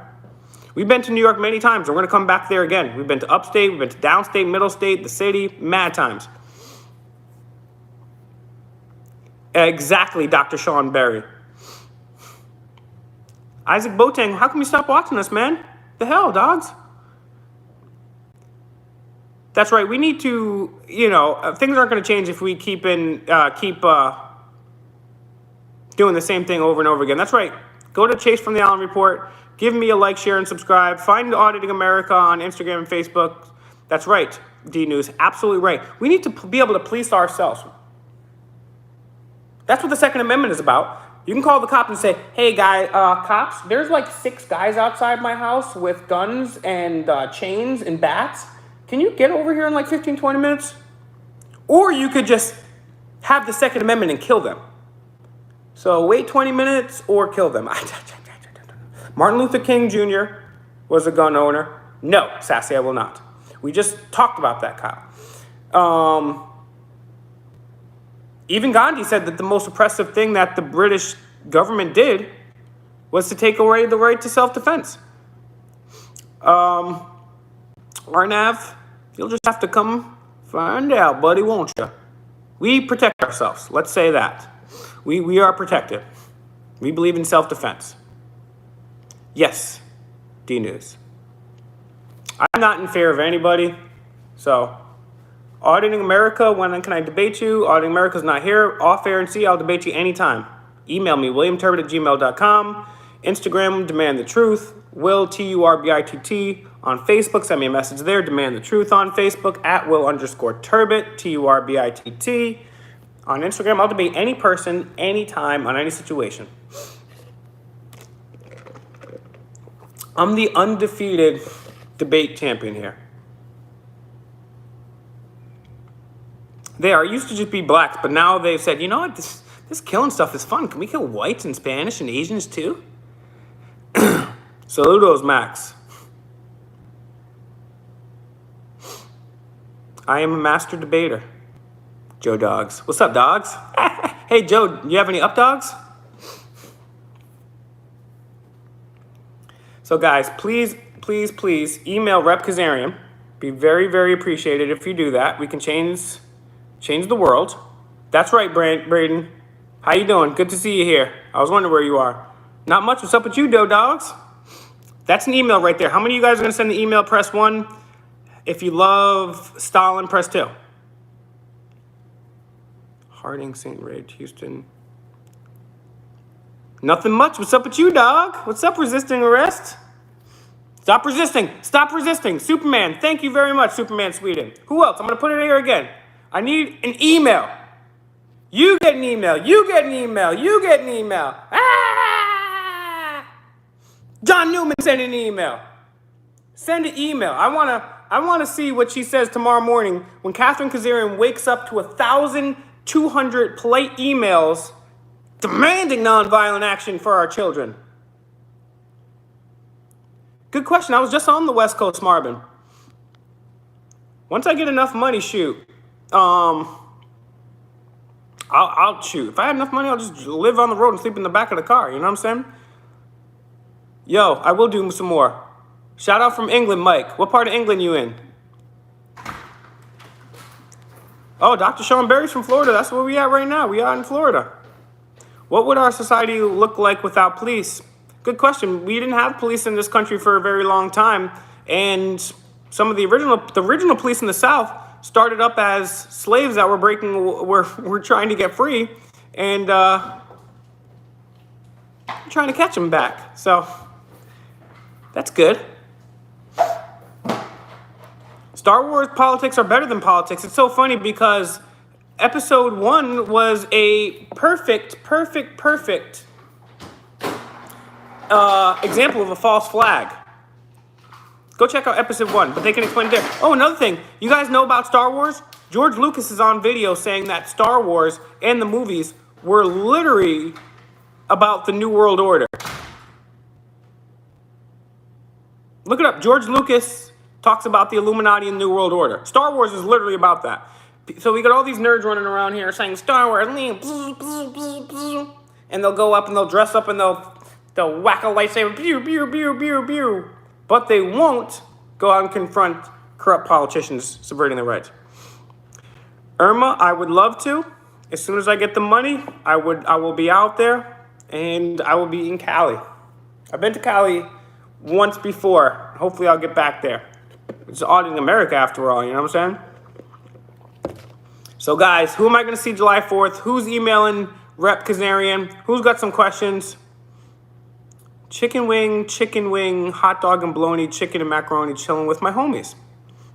We've been to New York many times. We're going to come back there again. We've been to upstate. We've been to downstate, middle state, the city, mad times. Exactly, Dr. Sean Berry. Isaac Boateng, how come you stop watching us, man? The hell, dogs? That's right. We need to, things aren't going to change if we keep doing the same thing over and over again. That's right. Go to Chase from the Allen Report. Give me a like, share, and subscribe. Find Auditing America on Instagram and Facebook. That's right, D-News. Absolutely right. We need to be able to police ourselves. That's what the Second Amendment is about. You can call the cops and say, hey, cops, there's like 6 guys outside my house with guns and chains and bats. Can you get over here in like 15, 20 minutes? Or you could just have the Second Amendment and kill them. So wait 20 minutes or kill them. Martin Luther King Jr. was a gun owner. No, Sassy, I will not. We just talked about that, Kyle. Even Gandhi said that the most oppressive thing that the British government did was to take away the right to self-defense. Arnav, you'll just have to come find out, buddy, won't you? We protect ourselves. Let's say that. We are protected. We believe in self-defense. Yes, D-News. I'm not in fear of anybody, so Auditing America, when can I debate you? Auditing America's not here. Off air and see, I'll debate you anytime. Email me, williamturbid@gmail.com. Instagram, Demand the Truth. Will, Turbitt. On Facebook, send me a message there. Demand the Truth on Facebook, @Will_Turbit, Turbitt. On Instagram, I'll debate any person, anytime, on any situation. I'm the undefeated debate champion here. They are. It used to just be blacks, but now they've said, you know what, this killing stuff is fun. Can we kill whites and Spanish and Asians too? Saludos, Max. I am a master debater. Joe Dogs. What's up, dogs? Hey, Joe, you have any up dogs? So, guys, please email Rep Kazarian. Be very, very appreciated if you do that. We can change the world. That's right, Braden. How you doing? Good to see you here. I was wondering where you are. Not much. What's up with you, Doe Dogs? That's an email right there. How many of you guys are going to send the email? Press 1. If you love Stalin, press 2. Harding, St. Rage, Houston. Nothing much. What's up with you, dog? What's up, resisting arrest? Stop resisting. Stop resisting. Superman, thank you very much, Superman Sweden. Who else? I'm going to put it here again. I need an email. You get an email. You get an email. You get an email. Ah! John Newman sent an email. Send an email. I want to see what she says tomorrow morning when Catherine Kazarian wakes up to 1,200 polite emails demanding nonviolent action for our children. Good question. I was just on the West Coast, Marvin. Once I get enough money, shoot. I'll shoot. If I had enough money, I'll just live on the road and sleep in the back of the car. You know what I'm saying? Yo, I will do some more. Shout out from England, Mike. What part of England you in? Oh, Dr. Sean Berry's from Florida. That's where we at right now. We are in Florida. What would our society look like without police? Good question. We didn't have police in this country for a very long time, and some of the original police in the South started up as slaves that were trying to get free, and trying to catch them back. So that's good. Star Wars politics are better than politics. It's so funny because episode 1 was a perfect example of a false flag. Go check out episode 1, but they can explain it there. Oh, another thing. You guys know about Star Wars? George Lucas is on video saying that Star Wars and the movies were literally about the New World Order. Look it up. George Lucas talks about the Illuminati and New World Order. Star Wars is literally about that. So we got all these nerds running around here saying Star Wars, and they'll go up and they'll dress up and they'll whack a lightsaber, pew, pew, pew, pew, pew. But they won't go out and confront corrupt politicians subverting their rights. Irma, I would love to. As soon as I get the money, I will be out there, and I will be in Cali. I've been to Cali once before. Hopefully I'll get back there. It's Auditing America after all, you know what I'm saying? So guys, who am I going to see July 4th? Who's emailing Rep Kazarian? Who's got some questions? Chicken wing, hot dog and bologna, chicken and macaroni, chilling with my homies.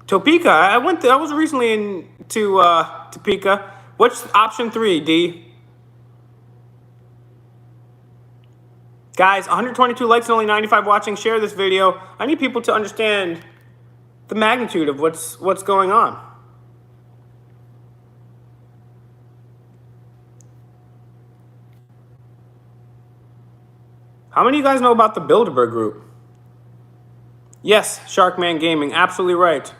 Topeka, I was recently in Topeka. What's option 3, D? Guys, 122 likes and only 95 watching. Share this video. I need people to understand the magnitude of what's going on. How many of you guys know about the Bilderberg Group? Yes, Sharkman Gaming, absolutely right.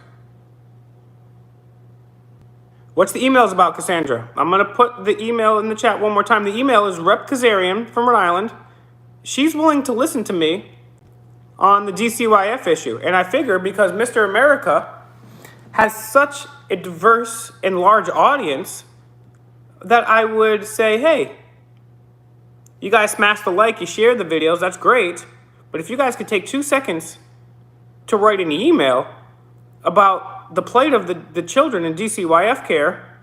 What's the emails about, Cassandra? I'm going to put the email in the chat one more time. The email is Rep Kazarian from Rhode Island. She's willing to listen to me on the DCYF issue. And I figure because Mr. America has such a diverse and large audience that I would say, hey, you guys smash the like, you share the videos, that's great. But if you guys could take 2 seconds to write an email about the plight of the children in DCYF care,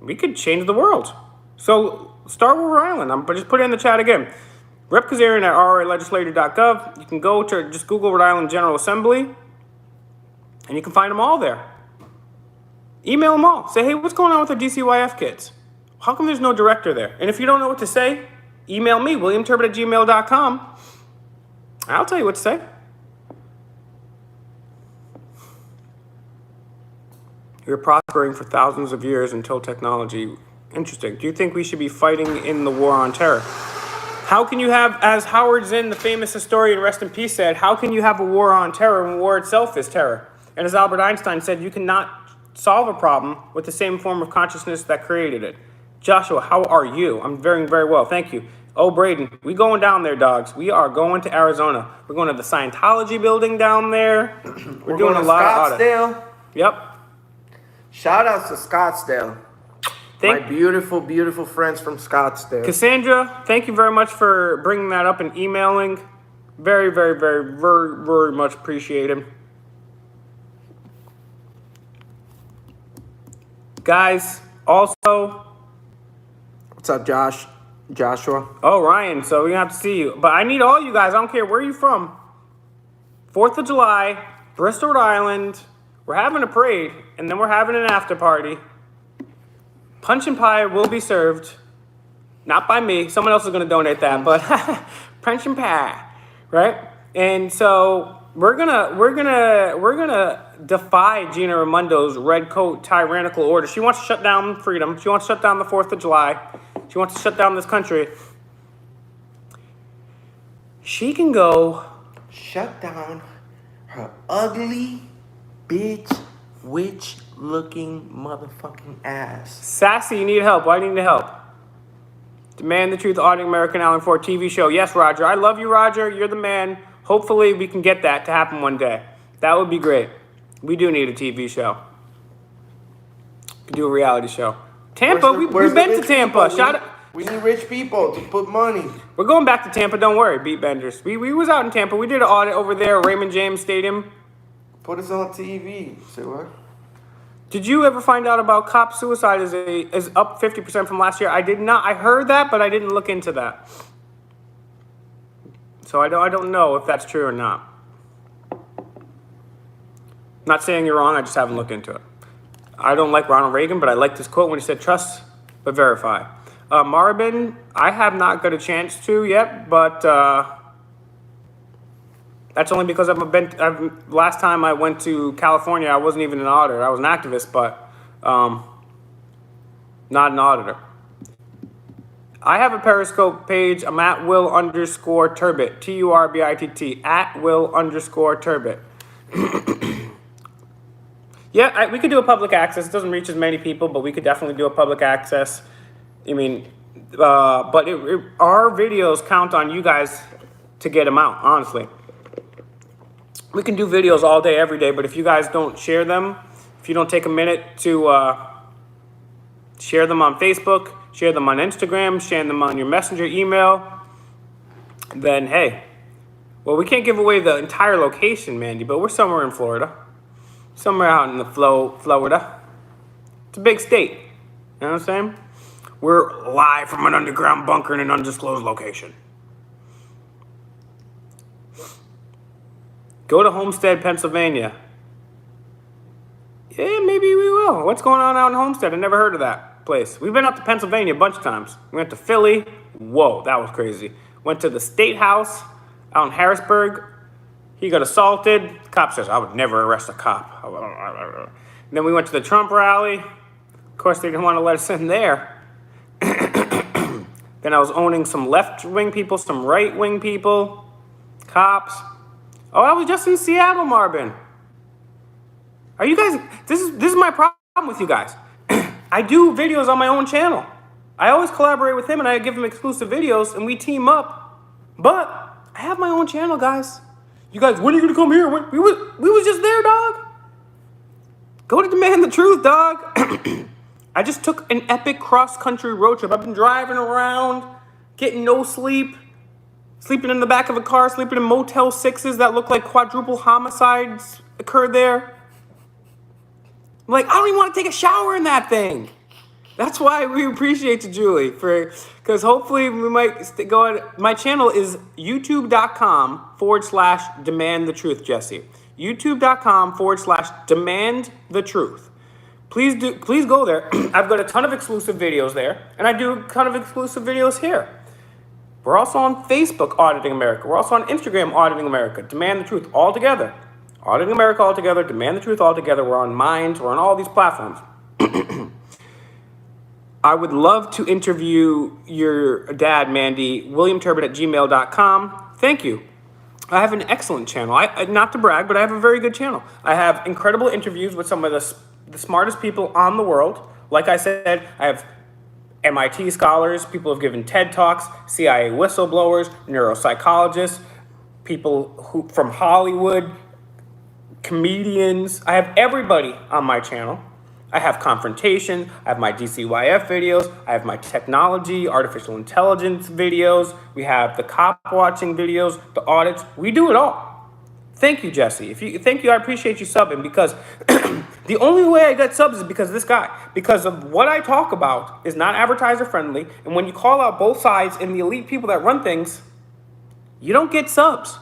we could change the world. So start with Rhode Island. I'm just put it in the chat again. Rep Kazarian at rralegislator.gov. You can go to just Google Rhode Island General Assembly, and you can find them all there. Email them all. Say, hey, what's going on with the DCYF kids? How come there's no director there? And if you don't know what to say, email me, williamturbot@gmail.com. I'll tell you what to say. You're prospering for thousands of years until technology. Interesting. Do you think we should be fighting in the war on terror? How can you have, as Howard Zinn, the famous historian, rest in peace, said, how can you have a war on terror when war itself is terror? And as Albert Einstein said, you cannot solve a problem with the same form of consciousness that created it. Joshua, how are you? I'm very, very well. Thank you. Oh, Braden, we going down there, dogs. We are going to Arizona. We're going to the Scientology building down there. We're doing a lot of audits. Yep. Shout outs to Scottsdale. My beautiful, beautiful friends from Scottsdale. Cassandra, thank you very much for bringing that up and emailing. Very, very, very, very, very much appreciated. Guys, also... What's up, Joshua? Oh, Ryan, so we're going to have to see you. But I need all you guys. I don't care where you're from. 4th of July, Bristol, Rhode Island. We're having a parade, and then we're having an after party. Punch and pie will be served. Not by me. Someone else is going to donate that, but punch and pie, right? And so we're gonna defy Gina Raimondo's red coat tyrannical order. She wants to shut down freedom. She wants to shut down the 4th of July. She wants to shut down this country. She can go shut down her ugly bitch witch looking motherfucking ass. Sassy, you need help. Why do you need help? Demand the Truth, Auditing American Allen Ford TV show. Yes, Roger. I love you, Roger. You're the man. Hopefully we can get that to happen one day. That would be great. We do need a TV show. We could do a reality show. Tampa, we've been to Tampa. We need rich people to put money. We're going back to Tampa. Don't worry, Beat Benders. We was out in Tampa. We did an audit over there at Raymond James Stadium. Put us on TV. Say what? Did you ever find out about cop suicide is up 50% from last year? I did not. I heard that, but I didn't look into that. So I don't know if that's true or not. Not saying you're wrong. I just haven't looked into it. I don't like Ronald Reagan, but I liked his quote when he said, "Trust but verify." Marvin, I have not got a chance to yet, but that's only because last time I went to California, I wasn't even an auditor. I was an activist, but not an auditor. I have a Periscope page. I'm at Will_Turbit. TURBITT. At Will_Turbit. Yeah, we could do a public access. It doesn't reach as many people, but we could definitely do a public access. I mean, but our videos count on you guys to get them out, honestly. We can do videos all day, every day, but if you guys don't share them, if you don't take a minute to share them on Facebook, share them on Instagram, share them on your messenger email, then hey, well, we can't give away the entire location, Mandy, but we're somewhere in Florida. Somewhere out in the Florida. It's a big state. You know what I'm saying? We're live from an underground bunker in an undisclosed location. Go to Homestead, Pennsylvania. Yeah, maybe we will. What's going on out in Homestead? I never heard of that place. We've been out to Pennsylvania a bunch of times. We went to Philly. Whoa, that was crazy. Went to the State House out in Harrisburg. He got assaulted. The cop says, I would never arrest a cop. And then we went to the Trump rally. Of course, they didn't want to let us in there. Then I was owning some left-wing people, some right-wing people, cops. Oh, I was just in Seattle, Marvin. Are you guys, this is my problem with you guys. I do videos on my own channel. I always collaborate with him and I give him exclusive videos and we team up. But I have my own channel, guys. You guys, when are you gonna come here? We was just there, dog. Go to Demand the Truth, dog. I just took an epic cross-country road trip. I've been driving around, getting no sleep, sleeping in the back of a car, sleeping in Motel 6s that look like quadruple homicides occurred there. I'm like, I don't even want to take a shower in that thing. That's why we appreciate you, Julie, because hopefully we might go on. My channel is youtube.com/demand the truth, Jesse. youtube.com/demand the truth. Please go there. I've got a ton of exclusive videos there, and I do a ton of exclusive videos here. We're also on Facebook, Auditing America. We're also on Instagram, Auditing America. Demand the Truth, all together. Auditing America, all together. Demand the Truth, all together. We're on Minds. We're on all these platforms. I would love to interview your dad, Mandy. WilliamTurbot@gmail.com. Thank you. I have an excellent channel. Not to brag, but I have a very good channel. I have incredible interviews with some of the smartest people on the world. Like I said, I have MIT scholars, people who have given TED Talks, CIA whistleblowers, neuropsychologists, people who from Hollywood, comedians. I have everybody on my channel. I have confrontation, I have my DCYF videos, I have my technology, artificial intelligence videos, we have the cop watching videos, the audits, we do it all. Thank you, Jesse. Thank you, I appreciate you subbing, because the only way I get subs is because of this guy. Because of what I talk about is not advertiser friendly, and when you call out both sides and the elite people that run things, you don't get subs.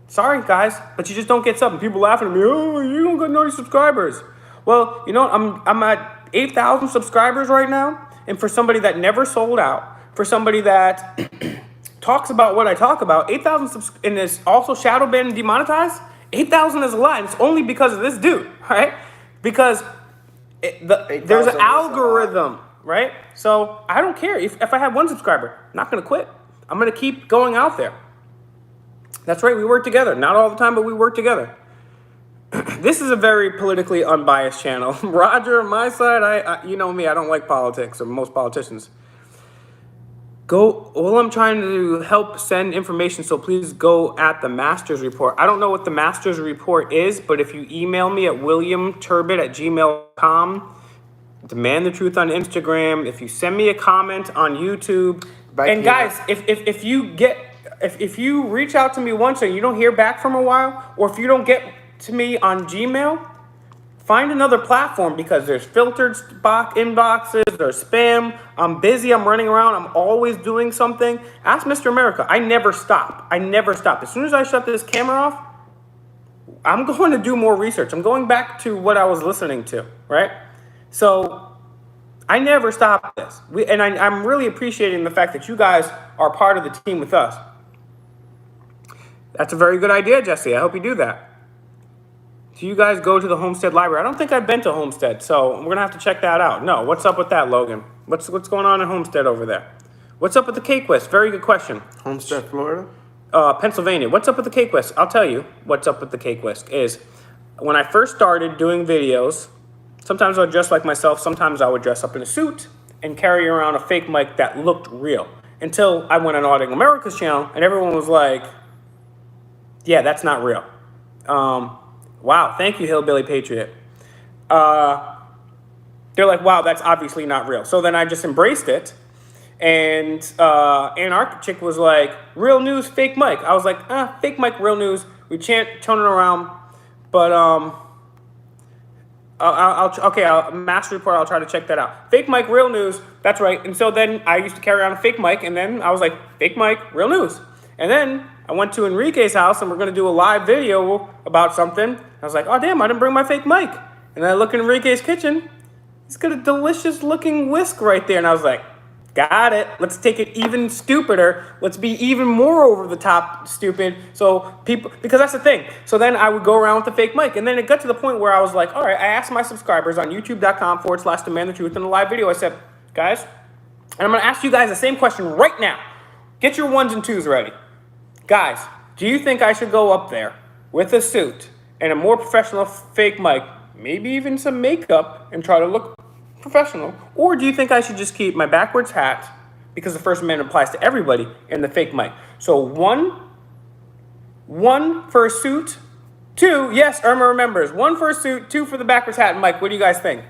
Sorry, guys, but you just don't get subs. And people laughing at me, oh, you don't get 90 subscribers. Well, you know what? I'm at 8,000 subscribers right now, and for somebody that never sold out, for somebody that talks about what I talk about, 8,000 and is also shadow banned and demonetized, 8,000 is a lot, and it's only because of this dude, right? Because there's an algorithm, right? So I don't care. If I have one subscriber, I'm not going to quit. I'm going to keep going out there. That's right, we work together. Not all the time, but we work together. This is a very politically unbiased channel. Roger, on my side, I you know me, I don't like politics, or most politicians. Well, I'm trying to help send information, so please go at the Masters Report. I don't know what the Masters Report is, but if you email me at williamturbot@gmail.com, Demand the Truth on Instagram, if you send me a comment on YouTube, and guys, if you reach out to me once and you don't hear back from a while, or if you don't get to me on Gmail, find another platform, because there's filtered inboxes, there's spam. I'm busy, I'm running around, I'm always doing something. Ask Mr. America. I never stop. As soon as I shut this camera off, I'm going to do more research. I'm going back to what I was listening to, right? So I never stop this. I'm really appreciating the fact that you guys are part of the team with us. That's a very good idea, Jesse. I hope you do that. Do you guys go to the Homestead Library? I don't think I've been to Homestead, so we're going to have to check that out. No, what's up with that, Logan? What's going on in Homestead over there? What's up with the Cake West? Very good question. Homestead, Florida? Pennsylvania. What's up with the Cake West? I'll tell you what's up with the Cake West is when I first started doing videos, sometimes I would dress like myself, sometimes I would dress up in a suit and carry around a fake mic that looked real. Until I went on Auditing America's channel and everyone was like, yeah, that's not real. Wow, thank you, Hillbilly Patriot. They're like, wow, that's obviously not real. So then I just embraced it. And Anarchic Chick was like, real news, fake mic. I was like, fake mic, real news. We chant, turn it around. But, Master Report, I'll try to check that out. Fake mic, real news, that's right. And so then I used to carry around a fake mic, and then I was like, fake mic, real news. And then I went to Enrique's house, and we're going to do a live video about something. I was like, oh, damn, I didn't bring my fake mic. And then I look in Enrique's kitchen. He's got a delicious-looking whisk right there. And I was like, Got it. Let's take it even stupider. Let's be even more over the top stupid. So people, because that's the thing. So then I would go around with the fake mic. And then it got to the point where I was like, all right, I asked my subscribers on youtube.com/demand the truth in a live video. I said, guys, and I'm going to ask you guys the same question right now. Get your ones and twos ready. Guys, do you think I should go up there with a suit and a more professional fake mic, maybe even some makeup, and try to look professional? Or do you think I should just keep my backwards hat, because the First Amendment applies to everybody, and the fake mic? So one for a suit, two, yes, Irma remembers, one for a suit, two for the backwards hat and mic. What do you guys think?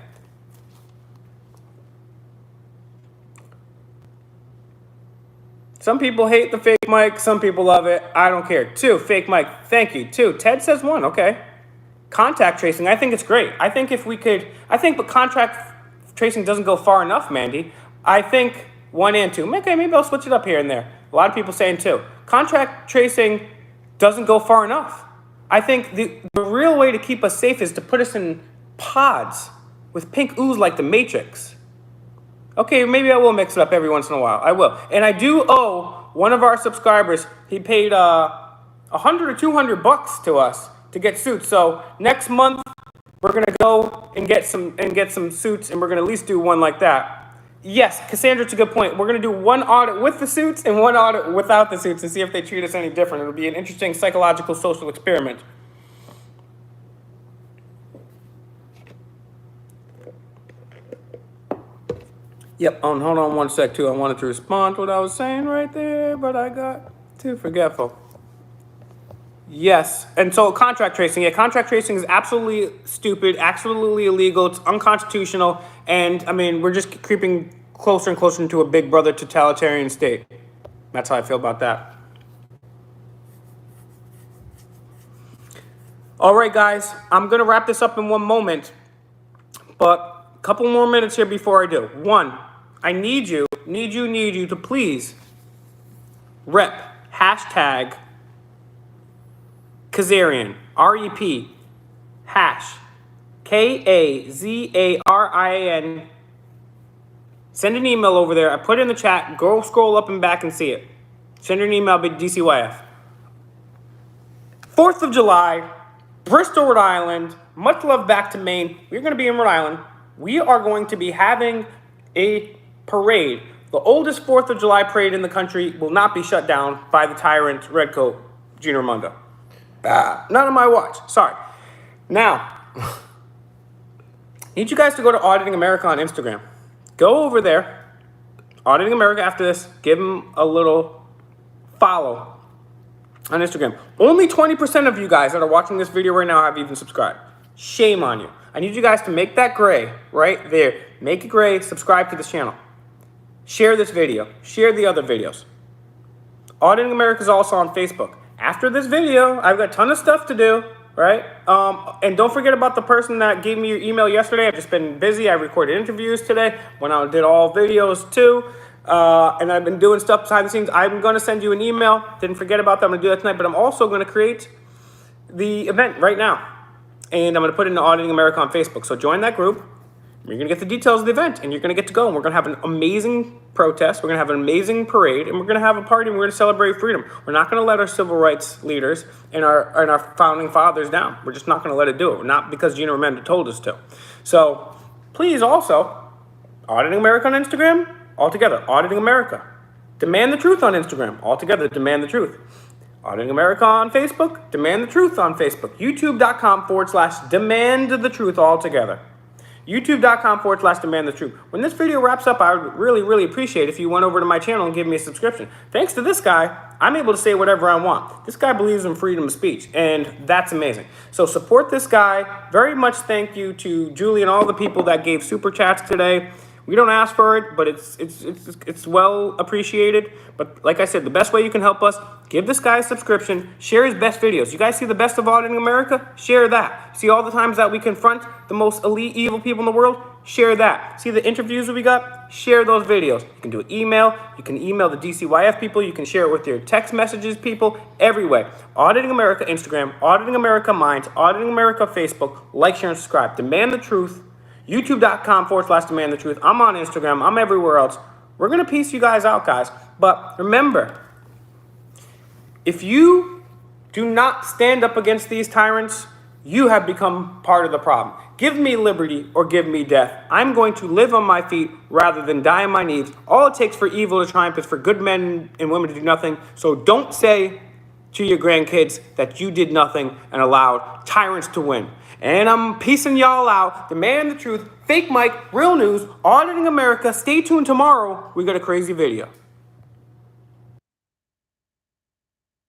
Some people hate the fake mic, some people love it. I don't care. Two, fake mic, thank you. Two, Ted says one, okay. Contact tracing, I think it's great. I think but contact tracing doesn't go far enough, Mandy. I think 1 and 2. Okay, maybe I'll switch it up here and there. A lot of people saying 2. Contact tracing doesn't go far enough. I think the real way to keep us safe is to put us in pods with pink ooze like the Matrix. Okay, maybe I will mix it up every once in a while. I will. And I do owe one of our subscribers, he paid $100 or $200 to us to get suits. So next month, we're gonna go and get some suits, and we're gonna at least do one like that. Yes, Cassandra, it's a good point. We're gonna do one audit with the suits and one audit without the suits and see if they treat us any different. It'll be an interesting psychological social experiment. Yep, hold on 1 sec too. I wanted to respond to what I was saying right there, but I got too forgetful. Yes, and so contract tracing. Yeah, contract tracing is absolutely stupid, absolutely illegal. It's unconstitutional, and I mean, we're just creeping closer and closer into a big brother totalitarian state. That's how I feel about that. All right, guys, I'm gonna wrap this up in one moment, but a couple more minutes here before I do. One, I need you to please rep hashtag Kazarian, R-E-P, hash, K-A-Z-A-R-I-A-N. Send an email over there. I put it in the chat. Go scroll up and back and see it. Send an email by DCYF. 4th of July, Bristol, Rhode Island. Much love back to Maine. We're going to be in Rhode Island. We are going to be having a parade. The oldest 4th of July parade in the country will not be shut down by the tyrant Redcoat, Gina Raimondo. Not on my watch. Sorry. Now, need you guys to go to Auditing America on Instagram. Go over there, Auditing America after this. Give them a little follow on Instagram. Only 20% of you guys that are watching this video right now have even subscribed. Shame on you. I need you guys to make that gray right there. Make it gray. Subscribe to this channel. Share this video. Share the other videos. Auditing America is also on Facebook. After this video, I've got a ton of stuff to do, right? And don't forget about the person that gave me your email yesterday. I've just been busy. I recorded interviews today. Went out and did all videos too. And I've been doing stuff behind the scenes. I'm going to send you an email. Didn't forget about that. I'm going to do that tonight. But I'm also going to create the event right now. And I'm going to put it into Auditing America on Facebook. So join that group. You're going to get the details of the event, and you're going to get to go. And we're going to have an amazing protest. We're going to have an amazing parade, and we're going to have a party, and we're going to celebrate freedom. We're not going to let our civil rights leaders and our founding fathers down. We're just not going to let it do it. Not because Gina Raimondo told us to. So please also, Auditing America on Instagram, all together. Auditing America. Demand the Truth on Instagram, all together. Demand the Truth. Auditing America on Facebook, Demand the Truth on Facebook. YouTube.com/demand the truth all together. YouTube.com/demand the truth. When this video wraps up, I would really, really appreciate if you went over to my channel and gave me a subscription. Thanks to this guy, I'm able to say whatever I want. This guy believes in freedom of speech, and that's amazing. So support this guy. Very much thank you to Julie and all the people that gave super chats today. We don't ask for it, but it's well appreciated. But like I said, the best way you can help us, give this guy a subscription, share his best videos. You guys see the best of Auditing America? Share that. See all the times that we confront the most elite evil people in the world? Share that. See the interviews that we got? Share those videos. You can do an email. You can email the DCYF people. You can share it with your text messages people, everywhere. Auditing America Instagram, Auditing America Minds, Auditing America Facebook. Like, share, and subscribe. Demand the Truth. YouTube.com/demand the truth. I'm on Instagram. I'm everywhere else. We're going to piece you guys out, guys. But remember, if you do not stand up against these tyrants, you have become part of the problem. Give me liberty or give me death. I'm going to live on my feet rather than die on my knees. All it takes for evil to triumph is for good men and women to do nothing. So don't say to your grandkids that you did nothing and allowed tyrants to win. And I'm piecing y'all out. The man, the truth, Fake Mike, Real News, Auditing America. Stay tuned tomorrow. We got a crazy video.